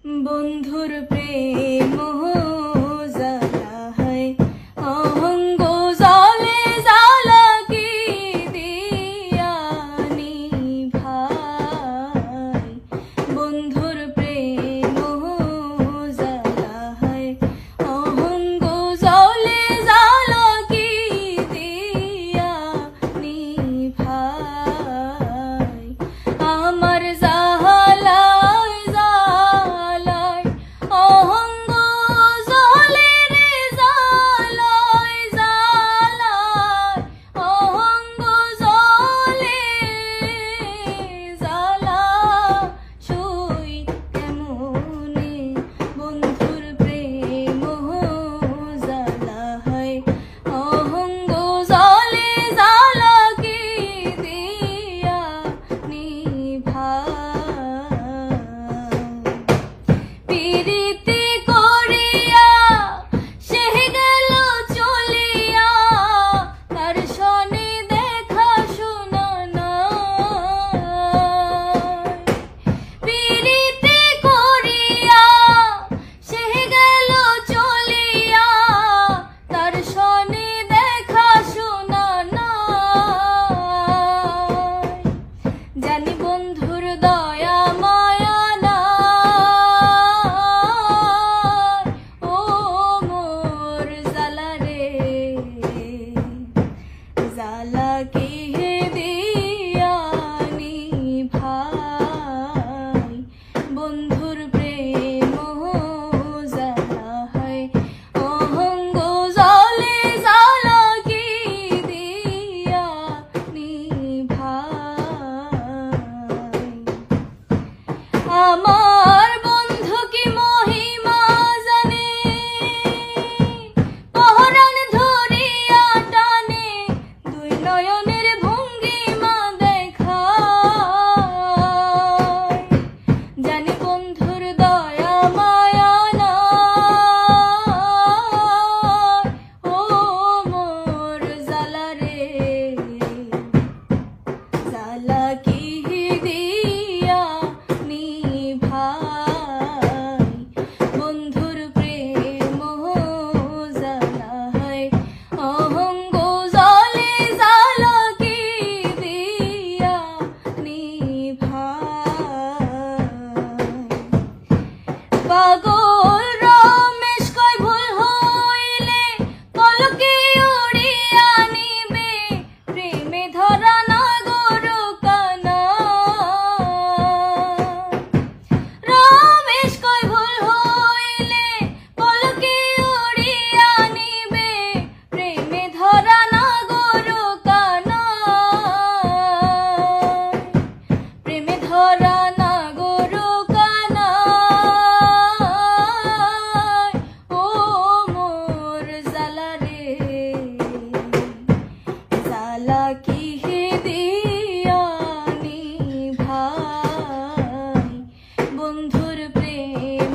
বন্ধুর প্রেম জ্বালা হয় অহঙ্গ জলে জ্বালা কি দিয়ানি ভাই। বন্ধুর প্রেম জ্বালা হয় অহঙ্গ জলে জ্বালা কি দিয়ানি ভাই। আমার বন্ধুর প্রেম জ্বালা হয় অহঙ্গ জলে জ্বালা কি দিয়ানি ভাই। আমার বন্ধু কি মহিমা জানে, পহরান ধরিয়া টানে দুই নয়নের ভঙ্গিমা দেখায়। জানি বন্ধুর দয়া মায়া নাই, ও মোর জ্বালা রে জ্বালা কি দিয়ানি ভাই। বন্ধুর প্রেম জ্বালা হয় অহঙ্গ জলে জ্বালা কি দিয়ানি ভাই। পাগল রমেশ কয় ভুল হইলে পলকে উড়িয়া নিবে, প্রেমে ধরা না গরু কানা। রমেশ কয় ভুল হইলে পলকে উড়িয়া নিবে, প্রেমে ধরা না গরু কানা। প্রেমে ধরা না গরু কানা, ও মোর জ্বালা রে জ্বালা কি দিয়ানি ভাই। বন্ধুর প্রেম